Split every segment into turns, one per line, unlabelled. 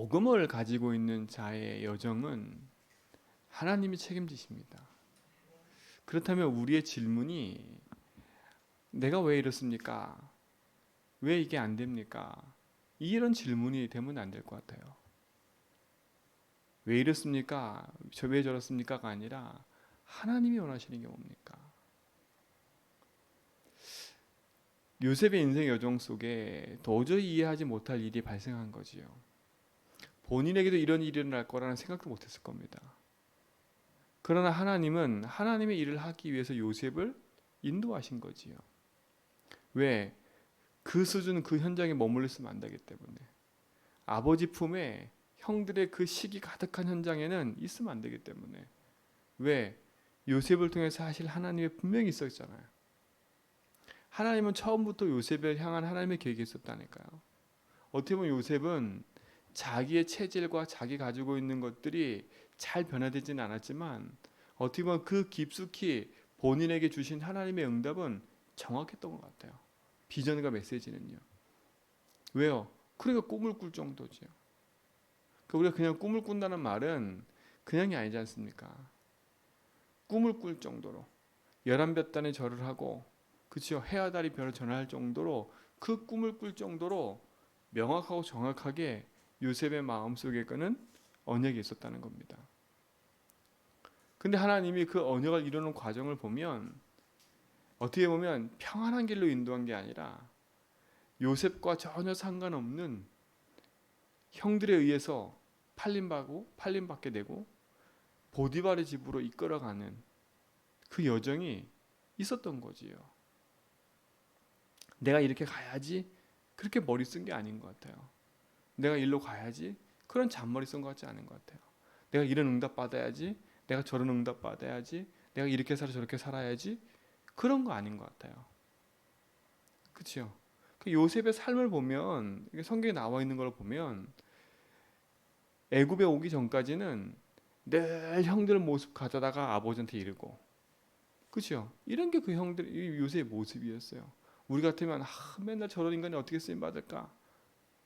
복음을 가지고 있는 자의 여정은 하나님이 책임지십니다. 그렇다면 우리의 질문이 내가 왜 이렇습니까? 왜 이게 안 됩니까? 이런 질문이 되면 안 될 것 같아요. 왜 이렇습니까? 왜 저렇습니까가 아니라 하나님이 원하시는 게 뭡니까? 요셉의 인생 여정 속에 도저히 이해하지 못할 일이 발생한 거지요. 본인에게도 이런 일이 일어날 거라는 생각도 못했을 겁니다. 그러나 하나님은 하나님의 일을 하기 위해서 요셉을 인도하신 거지요. 왜? 그 수준, 그 현장에 머물러 있으면 안 되기 때문에. 아버지 품에 형들의 그 시기 가득한 현장에는 있으면 안 되기 때문에. 왜? 요셉을 통해서 하실 하나님의 분명히 있었잖아요. 하나님은 처음부터 요셉을 향한 하나님의 계획이 있었다니까요. 어떻게 보면 요셉은 자기의 체질과 자기 가지고 있는 것들이 잘 변화되지는 않았지만 어떻게 보면 그 깊숙이 본인에게 주신 하나님의 응답은 정확했던 것 같아요. 비전과 메시지는요. 왜요? 그러니까 꿈을 꿀 정도지요. 우리가 그냥 꿈을 꾼다는 말은 그냥이 아니지 않습니까? 꿈을 꿀 정도로 11볕단의 절을 하고 그치요, 해와 달이 별을 전할 정도로 그 꿈을 꿀 정도로 명확하고 정확하게 요셉의 마음속에 끄는 언약이 있었다는 겁니다. 근데 하나님이 그 언약을 이루는 과정을 보면 어떻게 보면 평안한 길로 인도한 게 아니라 요셉과 전혀 상관없는 형들에 의해서 팔림받게 되고 보디발의 집으로 이끌어가는 그 여정이 있었던 거지요. 내가 이렇게 가야지 그렇게 머리 쓴 게 아닌 것 같아요. 내가 일로 가야지 그런 잔머리 쓴 것 같지 않은 것 같아요. 내가 이런 응답 받아야지, 내가 저런 응답 받아야지, 내가 이렇게 살아 저렇게 살아야지 그런 거 아닌 것 같아요. 그렇죠? 그 요셉의 삶을 보면 성경에 나와 있는 걸 보면 애굽에 오기 전까지는 늘 형들 모습 가져다가 아버지한테 이르고, 그렇죠? 이런 게 그 형들 요셉의 모습이었어요. 우리 같으면 맨날 저런 인간이 어떻게 쓰임 받을까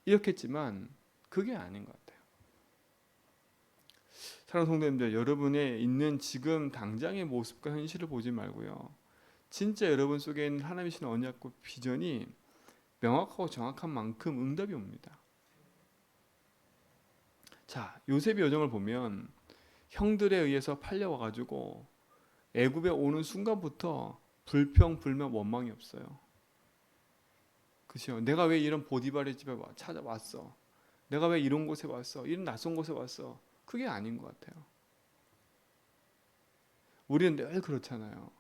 이렇겠지만 그게 아닌 것 같아요. 사랑하는 성도님들, 여러분의 있는 지금 당장의 모습과 현실을 보지 말고요. 진짜 여러분 속에 있는 하나님의 신 언약과 비전이 명확하고 정확한 만큼 응답이 옵니다. 자, 요셉의 여정을 보면 형들에 의해서 팔려와가지고 애굽에 오는 순간부터 불평, 불만, 원망이 없어요. 그렇죠? 내가 왜 이런 보디발의 집에 찾아왔어? 내가 왜 이런 곳에 왔어? 이런 낯선 곳에 왔어? 그게 아닌 것 같아요. 우리는 늘 그렇잖아요.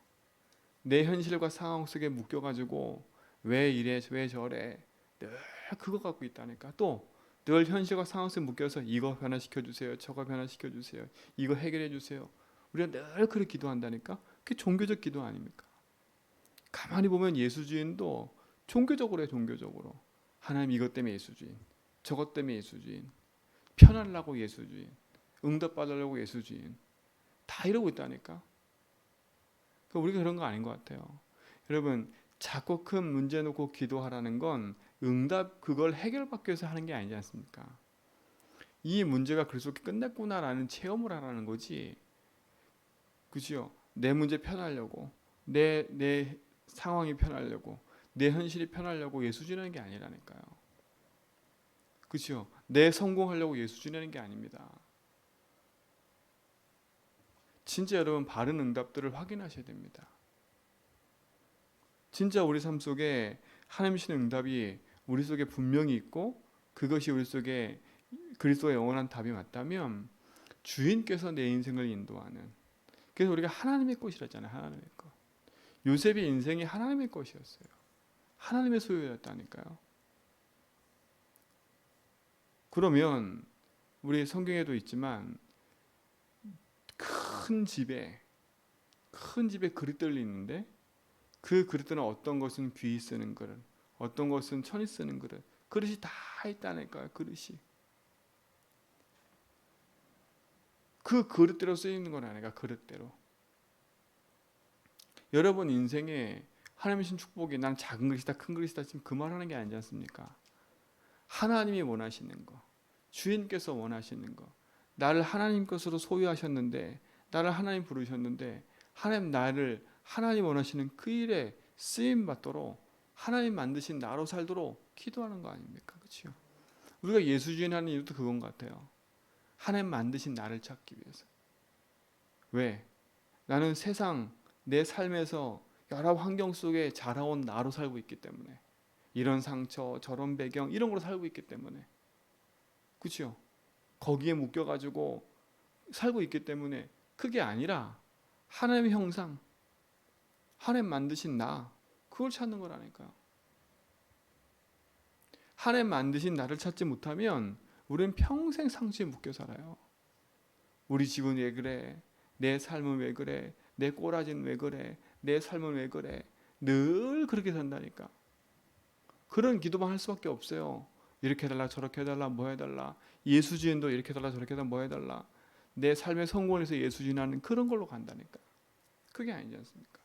내 현실과 상황 속에 묶여가지고 왜 이래 왜 저래 늘 그거 갖고 있다니까. 또 늘 현실과 상황 속에 묶여서 이거 변화시켜 주세요, 저거 변화시켜 주세요, 이거 해결해 주세요. 우리가 늘 그렇게 기도한다니까. 그게 종교적 기도 아닙니까? 가만히 보면 예수주의도 종교적으로 해. 종교적으로 하나님 이것 때문에 예수주의, 저것 때문에 예수주의, 편하려고 예수주의, 응답받으려고 예수주의, 다 이러고 있다니까. 우리가 그런 거 아닌 것 같아요. 여러분, 작고 큰 문제 놓고 기도하라는 건 응답 그걸 해결받기 위해서 하는 게 아니지 않습니까? 이 문제가 그렇게 끝났구나라는 체험을 하라는 거지. 그죠? 내 문제 편하려고, 내 상황이 편하려고, 내 현실이 편하려고 예수 지내는 게 아니라니까요. 그죠? 내 성공하려고 예수 지내는 게 아닙니다. 진짜 여러분 바른 응답들을 확인하셔야 됩니다. 진짜 우리 삶 속에 하나님 주시는 응답이 우리 속에 분명히 있고 그것이 우리 속에 그리스도의 영원한 답이 맞다면 주인께서 내 인생을 인도하는, 그래서 우리가 하나님의 것이라잖아요. 하나님의 것. 요셉의 인생이 하나님의 것이었어요. 하나님의 소유였다니까요. 그러면 우리 성경에도 있지만 큰 집에 그릇들이 있는데 그 그릇들은 어떤 것은 귀히 쓰는 그릇, 어떤 것은 천히 쓰는 그릇, 그릇이 다 있다니까요. 그릇이 그 그릇대로 쓰이는 건 아니까. 그릇대로 여러분 인생에 하나님의 신 축복이 난 작은 그릇이다 큰 그릇이다 지금 그 말하는 게 아니지 않습니까? 하나님이 원하시는 거, 주인께서 원하시는 거. 나를 하나님 것으로 소유하셨는데, 나를 하나님 부르셨는데, 하나님 원하시는 그 일에 쓰임 받도록 하나님 만드신 나로 살도록 기도하는 거 아닙니까? 그렇죠? 우리가 예수 주인하는 이유도 그건 것 같아요. 하나님 만드신 나를 찾기 위해서. 왜? 나는 세상 내 삶에서 여러 환경 속에 자라온 나로 살고 있기 때문에, 이런 상처, 저런 배경, 이런 걸로 살고 있기 때문에, 그렇죠? 거기에 묶여가지고 살고 있기 때문에 그게 아니라 하나님의 형상, 하나님 만드신 나, 그걸 찾는 거라니까요. 하나님 만드신 나를 찾지 못하면 우리는 평생 상처에 묶여 살아요. 우리 집은 왜 그래? 내 삶은 왜 그래? 내 꼬라지는 왜 그래? 내 삶은 왜 그래? 늘 그렇게 산다니까. 그런 기도만 할 수밖에 없어요. 이렇게 해달라, 저렇게 해달라, 뭐 해달라. 예수 주인도 이렇게 해달라, 저렇게 해달라, 뭐 해달라. 내 삶의 성공을 위해서 예수 주인하는 그런 걸로 간다니까. 그게 아니지 않습니까?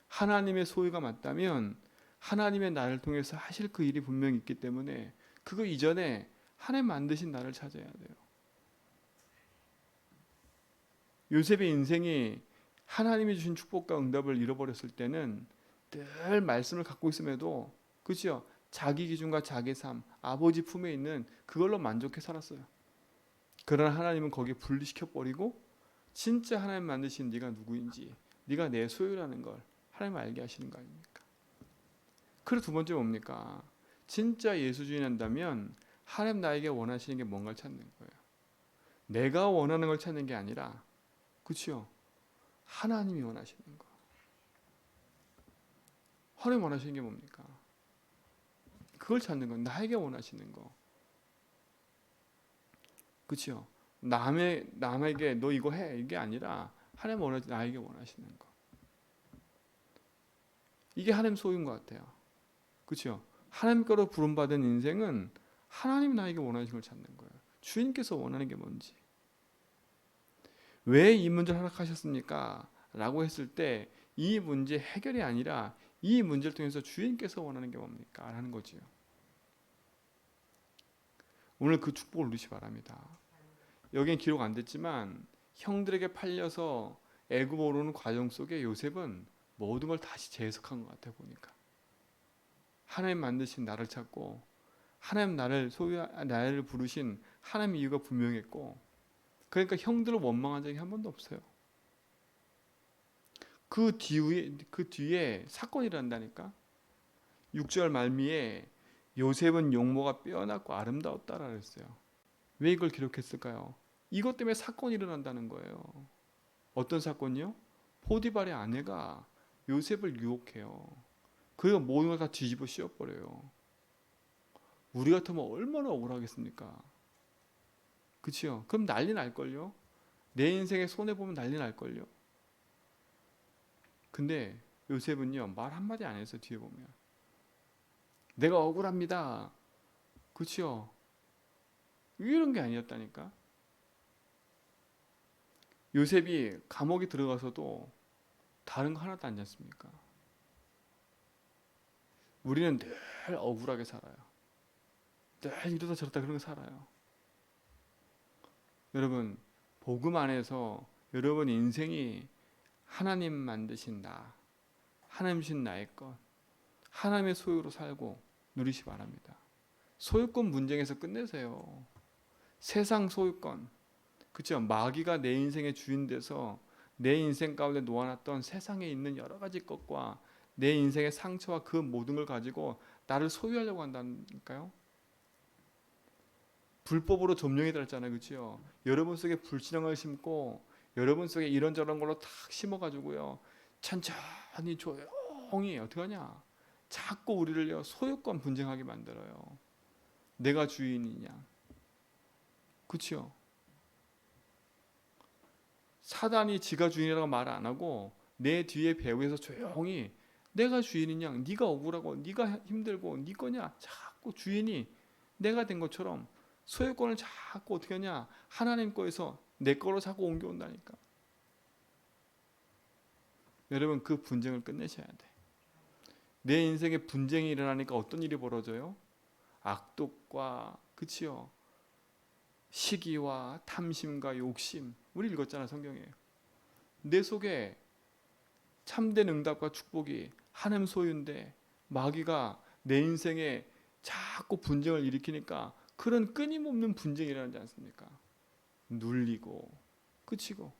하나님의 소유가 맞다면 하나님의 나를 통해서 하실 그 일이 분명히 있기 때문에 그거 이전에 하나님 만드신 나를 찾아야 돼요. 요셉의 인생이 하나님이 주신 축복과 응답을 잃어버렸을 때는 늘 말씀을 갖고 있음에도, 그렇죠? 자기 기준과 자기 삶, 아버지 품에 있는 그걸로 만족해 살았어요. 그러나 하나님은 거기에 분리시켜 버리고 진짜 하나님 만드신 네가 누구인지, 네가 내 소유라는 걸 하나님 알게 하시는 거 아닙니까? 그리고 두 번째 뭡니까? 진짜 예수 주인 한다면 하나님 나에게 원하시는 게 뭔가를 찾는 거예요. 내가 원하는 걸 찾는 게 아니라, 그렇죠? 하나님이 원하시는 거. 하나님 원하시는 게 뭡니까? 그걸 찾는 건 나에게 원하시는 거. 그렇죠? 남에게 너 이거 해 이게 아니라 하나님 나에게 원하시는 거. 이게 하나님 소유인 것 같아요. 그렇죠? 하나님 거로 부름받은 인생은 하나님 나에게 원하시는 걸 찾는 거예요. 주인께서 원하는 게 뭔지. 왜 이 문제를 허락하셨습니까? 라고 했을 때 이 문제 해결이 아니라 이 문제를 통해서 주인께서 원하는 게 뭡니까? 라는 거지요. 오늘 그 축복을 누리시 바랍니다. 여기엔 기록 안 됐지만 형들에게 팔려서 애굽으로 오는 과정 속에 요셉은 모든 걸 다시 재해석한 것 같아요. 보니까 하나님 만드신 나를 찾고 하나님 나를 부르신 하나님 이유가 분명했고, 그러니까 형들을 원망한 적이 한 번도 없어요. 그 뒤에 사건이 일어난다니까. 6절 말미에 요셉은 용모가 빼어났고 아름다웠다라 그랬어요. 왜 이걸 기록했을까요? 이것 때문에 사건이 일어난다는 거예요. 어떤 사건이요? 포디발의 아내가 요셉을 유혹해요. 그리고 모든 걸 다 뒤집어 씌워버려요. 우리 같으면 얼마나 억울하겠습니까? 그치요? 그럼 난리 날걸요? 내 인생에 손해보면 난리 날걸요? 근데 요셉은요, 말 한마디 안 해서 뒤에 보면 내가 억울합니다. 그치요? 이런 게 아니었다니까. 요셉이 감옥에 들어가서도 다른 거 하나도 안 잤습니까? 우리는 늘 억울하게 살아요. 늘 이러다 저러다 그런 거 살아요. 여러분, 복음 안에서 여러분 인생이 하나님 만드신 나, 하나님 신 나의 것, 하나님의 소유로 살고 누리시 바랍니다. 소유권 분쟁에서 끝내세요. 세상 소유권, 그렇죠? 마귀가 내 인생의 주인 돼서 내 인생 가운데 놓아놨던 세상에 있는 여러 가지 것과 내 인생의 상처와 그 모든 걸 가지고 나를 소유하려고 한다니까요. 불법으로 점령이 들었잖아요, 그렇죠? 여러분 속에 불신앙을 심고 여러분 속에 이런저런 걸로 탁 심어가지고요, 천천히 조용히 어떻게 하냐? 자꾸 우리를요 소유권 분쟁하게 만들어요. 내가 주인이냐? 그렇죠? 사단이 지가 주인이라고 말 안 하고 내 뒤에 배후에서 조용히 내가 주인이냐, 네가 억울하고 네가 힘들고 네 거냐, 자꾸 주인이 내가 된 것처럼 소유권을 자꾸 어떻게 하냐, 하나님 거에서 내 거로 자꾸 옮겨온다니까. 여러분, 그 분쟁을 끝내셔야 돼. 내 인생에 분쟁이 일어나니까 어떤 일이 벌어져요? 악독과, 그치요? 시기와 탐심과 욕심, 우리 읽었잖아 성경에. 내 속에 참된 응답과 축복이 하나님 소유인데 마귀가 내 인생에 자꾸 분쟁을 일으키니까 그런 끊임없는 분쟁이 일어나지 않습니까? 눌리고 그치고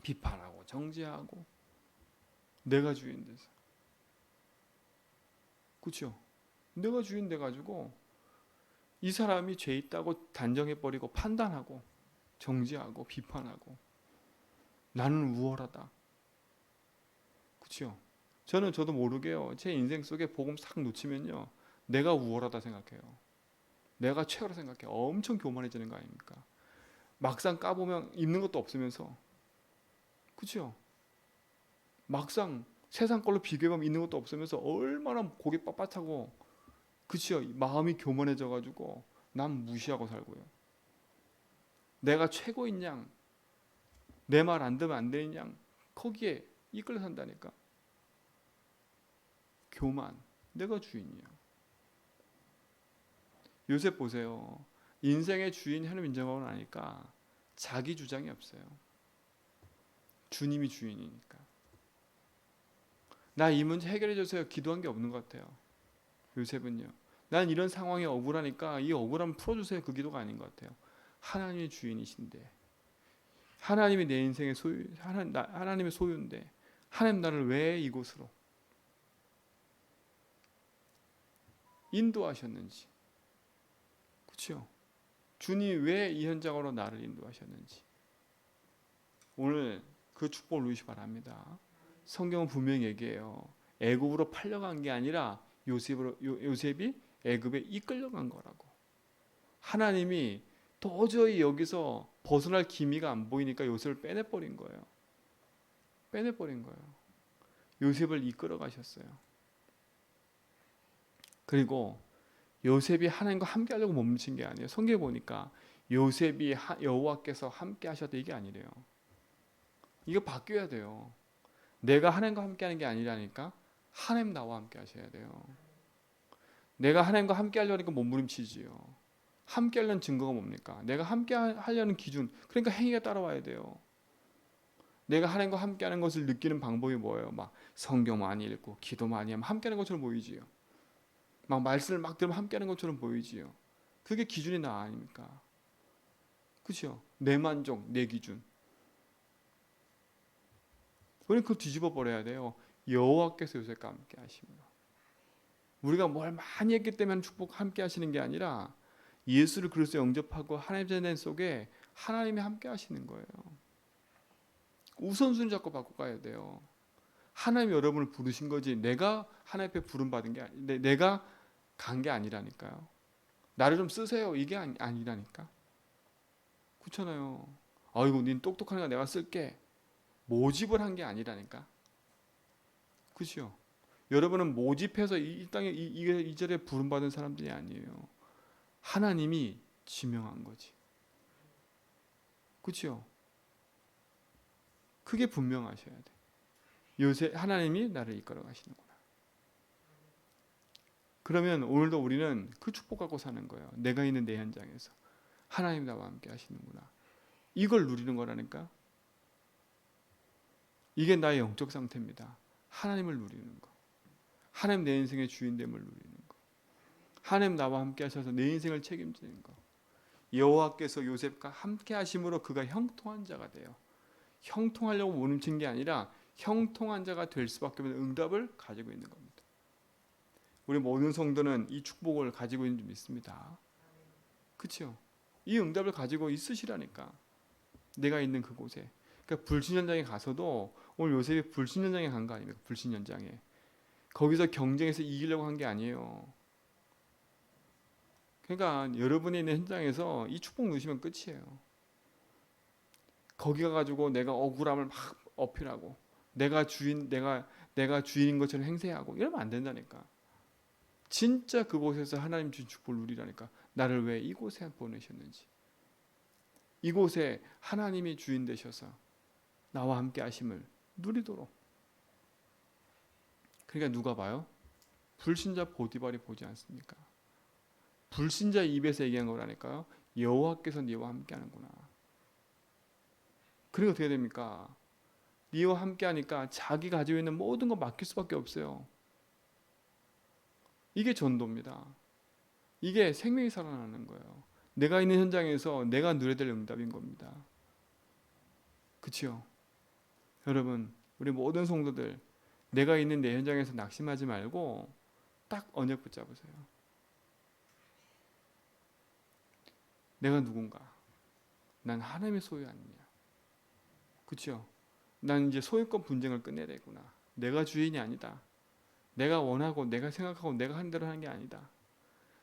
비판하고 정죄하고 내가 주인 돼서, 그렇죠? 내가 주인 돼 가지고 이 사람이 죄 있다고 단정해 버리고 판단하고 정죄하고 비판하고 나는 우월하다. 그렇죠? 저도 모르게요. 제 인생 속에 복음 싹 놓치면요. 내가 우월하다 생각해요. 내가 최고라 생각해요. 엄청 교만해지는 거 아닙니까? 막상 까보면 있는 것도 없으면서. 그렇죠? 막상 세상 걸로 비교하면 있는 것도 없으면서 얼마나 고개 빳빳하고, 그렇죠? 마음이 교만해져 가지고 남 무시하고 살고요. 내가 최고인 양, 내 말 안 들으면 안 되는 양, 거기에 이끌려 산다니까. 교만, 내가 주인이야. 요셉 보세요. 인생의 주인 하나님 인정하고 나니까 자기 주장이 없어요. 주님이 주인이니까. 나 이 문제 해결해 주세요. 기도한 게 없는 것 같아요. 요셉은요. 난 이런 상황이 억울하니까 이 억울함을 풀어주세요. 그 기도가 아닌 것 같아요. 하나님이 주인이신데, 하나님이 내 인생의 소유, 하나님의 소유인데, 하나님 나를 왜 이곳으로 인도하셨는지, 그렇죠? 주님 왜 이 현장으로 나를 인도하셨는지, 오늘 그 축복을 누리시 바랍니다. 성경은 분명히 얘기해요. 애굽으로 팔려간 게 아니라 요셉이 애굽에 이끌려간 거라고. 하나님이 도저히 여기서 벗어날 기미가 안 보이니까 요셉을 빼내버린 거예요. 빼내버린 거예요. 요셉을 이끌어 가셨어요. 그리고 요셉이 하나님과 함께 하려고 멈춘 게 아니에요. 성경에 보니까 요셉이 여호와께서 함께 하셨다 이게 아니래요. 이거 바뀌어야 돼요. 내가 하나님과 함께 하는 게 아니라니까 하나님 나와 함께 하셔야 돼요. 내가 하나님과 함께 하려니까 몸부림치지요. 함께 하려는 증거가 뭡니까? 내가 함께 하려는 기준, 그러니까 행위가 따라와야 돼요. 내가 하나님과 함께 하는 것을 느끼는 방법이 뭐예요? 막 성경 많이 읽고 기도 많이 하면 함께 하는 것처럼 보이지요. 막 말씀을 막 들으면 함께 하는 것처럼 보이지요. 그게 기준이 나 아닙니까? 그렇죠? 내 만족, 내 기준. 우리는 그걸 뒤집어 버려야 돼요. 여호와께서 요셉과 함께 하십니다. 우리가 뭘 많이 했기 때문에 축복 함께 하시는 게 아니라 예수를 그리스도 영접하고 하나님의 자녀 속에 하나님이 함께 하시는 거예요. 우선순위 잡고 바꿔 가야 돼요. 하나님이 여러분을 부르신 거지 내가 하나님 앞에 부름 받은 게 내가 간 게 아니라니까요. 나를 좀 쓰세요. 이게 아니라니까. 그렇잖아요. 아이고 닌 똑똑하니까 내가 쓸게. 모집을 한 게 아니라니까. 그렇죠? 여러분은 모집해서 이 땅에 이 자리에 부름 받은 사람들이 아니에요. 하나님이 지명한 거지. 그렇죠? 그게 분명하셔야 돼. 요새 하나님이 나를 이끌어 가시는구나. 그러면 오늘도 우리는 그 축복 갖고 사는 거예요. 내가 있는 내 현장에서 하나님 나와 함께 하시는구나. 이걸 누리는 거라니까. 이게 나의 영적 상태입니다. 하나님을 누리는 거. 하나님 내 인생의 주인됨을 누리는 거. 하나님 나와 함께 하셔서 내 인생을 책임지는 거. 여호와께서 요셉과 함께 하심으로 그가 형통한 자가 돼요. 형통하려고 몸부림친 게 아니라 형통한 자가 될 수밖에 없는 응답을 가지고 있는 겁니다. 우리 모든 성도는 이 축복을 가지고 있는 줄 믿습니다. 그렇죠? 이 응답을 가지고 있으시라니까. 내가 있는 그곳에. 그러니까 불신 현장에 가서도 오늘 요셉이 불신 현장에 간 거 아닙니까? 불신 현장에. 거기서 경쟁에서 이기려고 한 게 아니에요. 그러니까 여러분이 있는 현장에서 이 축복 누시면 끝이에요. 거기 가가지고 내가 억울함을 막 어필하고 내가 주인인 것처럼 행세하고 이러면 안 된다니까. 진짜 그곳에서 하나님 주신 축복을 누리라니까. 나를 왜 이곳에 보내셨는지. 이곳에 하나님이 주인 되셔서 나와 함께 하심을 누리도록. 그러니까 누가 봐요? 불신자 보디발이 보지 않습니까? 불신자 입에서 얘기한 거라니까요. 여호와께서 네와 함께하는구나. 그리고 어떻게 됩니까? 네와 함께하니까 자기 가지고 있는 모든 거 맡길 수밖에 없어요. 이게 전도입니다. 이게 생명이 살아나는 거예요. 내가 있는 현장에서 내가 누려야 될 응답인 겁니다. 그렇죠? 여러분, 우리 모든 성도들 내가 있는 내 현장에서 낙심하지 말고 딱 언약 붙잡으세요. 내가 누군가? 난 하나님의 소유 아니냐? 그렇죠? 난 이제 소유권 분쟁을 끝내야 되구나. 내가 주인이 아니다. 내가 원하고 내가 생각하고 내가 한 대로 하는 게 아니다.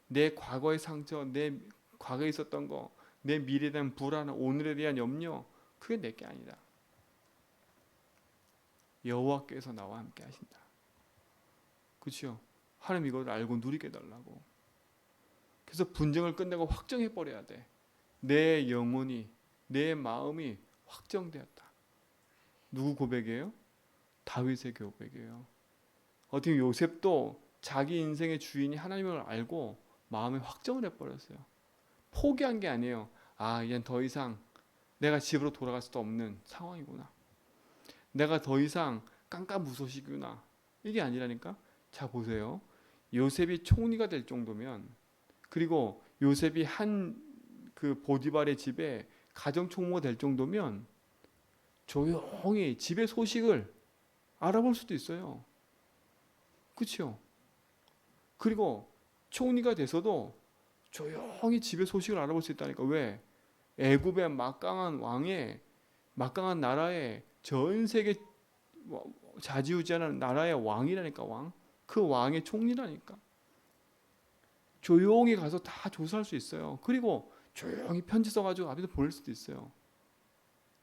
내 과거의 상처, 내 과거에 있었던 거, 내 미래에 대한 불안, 오늘에 대한 염려, 그게 내게 아니다. 여호와께서 나와 함께 하신다. 그렇죠? 하나님 이걸 알고 누리게 해달라고. 그래서 분쟁을 끝내고 확정해 버려야 돼. 내 영혼이, 내 마음이 확정되었다. 누구 고백이에요? 다윗의 고백이에요. 어떻게 요셉도 자기 인생의 주인이 하나님을 알고 마음에 확정을 해버렸어요. 포기한 게 아니에요. 아, 이젠 더 이상 내가 집으로 돌아갈 수도 없는 상황이구나. 내가 더 이상 깜깜무소식이구나. 이게 아니라니까. 자, 보세요. 요셉이 총리가 될 정도면, 그리고 요셉이 한 그 보디발의 집에 가정총무가 될 정도면 조용히 집의 소식을 알아볼 수도 있어요. 그렇죠? 그리고 총리가 돼서도 조용히 집의 소식을 알아볼 수 있다니까. 왜? 애굽의 막강한 왕의, 막강한 나라의 전 세계 좌지우지하는 나라의 왕이라니까. 왕. 그 왕의 총리라니까. 조용히 가서 다 조사할 수 있어요. 그리고 조용히 편지 써가지고 아비도 보낼 수도 있어요.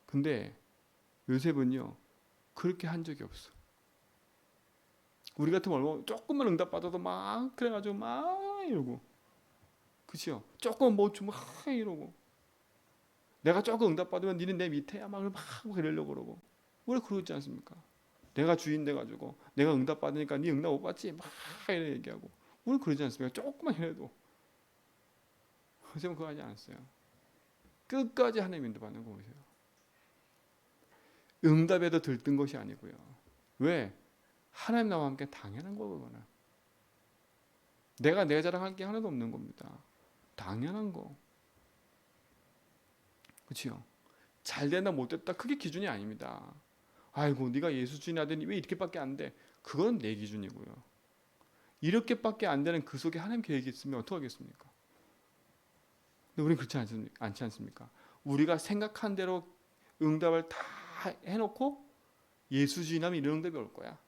근데 요셉은요, 그렇게 한 적이 없어. 우리 같으면 얼마나 조금만 응답받아도 막 그래가지고 막 이러고, 그치요? 조금 뭐 좀 막 이러고, 내가 조금 응답받으면 니는 내 밑에야 막 그러려고 그러고. 우리 그러지 않습니까? 내가 주인 돼가지고 내가 응답받으니까 니 응답 못 받지? 막 이렇게 얘기하고. 우리 그러지 않습니까? 조금만 해도. 요셉은 그거 하지 않았어요. 끝까지 하나님 인도받는 거 보세요. 응답에도 들뜬 것이 아니고요. 왜? 하나님 나와 함께 당연한 거. 그거는 내가 내 자랑할 게 하나도 없는 겁니다. 당연한 거. 그렇죠? 잘 된다 못 됐다 그게 기준이 아닙니다. 아이고 네가 예수 주인 아들이 왜 이렇게밖에 안 돼? 그건 내 기준이고요. 이렇게밖에 안 되는 그 속에 하나님 계획이 있으면 어떡하겠습니까? 근데 우리는 그렇지 않지 않습니까? 우리가 생각한 대로 응답을 다 해놓고 예수 주인하면 이런 응답이 올 거야.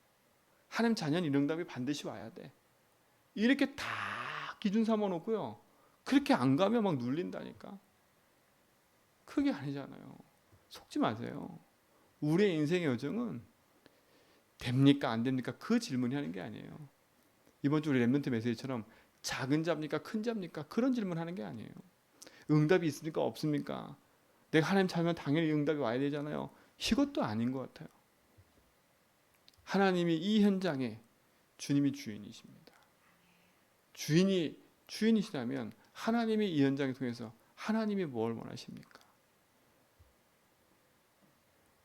하나님 자녀는 이런 응답이 반드시 와야 돼. 이렇게 다 기준 삼아 놓고요. 그렇게 안 가면 막 눌린다니까. 그게 아니잖아요. 속지 마세요. 우리의 인생의 여정은 됩니까 안 됩니까? 그 질문이 하는 게 아니에요. 이번 주 우리 랩런트 메시지처럼 작은 자입니까 큰 자입니까? 그런 질문하는 게 아니에요. 응답이 있습니까 없습니까? 내가 하나님 찾으면 당연히 응답이 와야 되잖아요. 이것도 아닌 것 같아요. 하나님이 이 현장에 주님이 주인이십니다. 주인이시라면 하나님이 이 현장을 통해서 하나님이 뭘 원하십니까?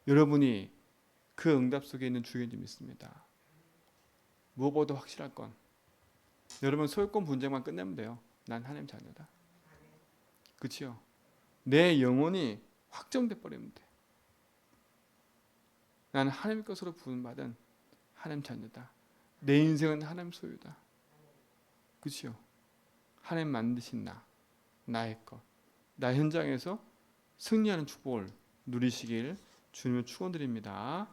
여러분이 그 응답 속에 있는 주인이 믿습니다. 무엇보다 확실할 건 여러분 소유권 분쟁만 끝내면 돼요. 난 하나님 자녀다. 그렇죠? 내 영혼이 확정돼 버리면 돼. 나는 하나님 것으로 부름받은 하나님 자녀다. 내 인생은 하나님 소유다. 그렇죠? 하나님 만드신 나의 것, 나 현장에서 승리하는 축복을 누리시길 주님을 축원드립니다.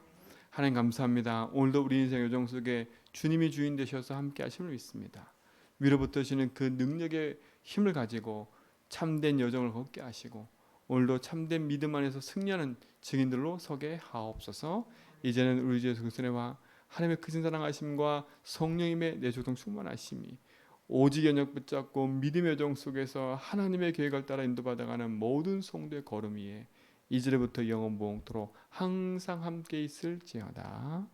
하나님 감사합니다. 오늘도 우리 인생 여정 속에 주님이 주인 되셔서 함께 하심을 믿습니다. 위로부터 주시는 그 능력의 힘을 가지고 참된 여정을 걷게 하시고 오늘도 참된 믿음 안에서 승리하는 증인들로 서게 하옵소서. 이제는 우리 주 예수 그리스도의 와 하나님의 크신 사랑하심과 성령님의 내조동 충만하심이 오직 연약 붙잡고 믿음의 여정 속에서 하나님의 계획을 따라 인도받아가는 모든 성도의 걸음 위에 이제부터 영원 무궁토록 항상 함께 있을지어다.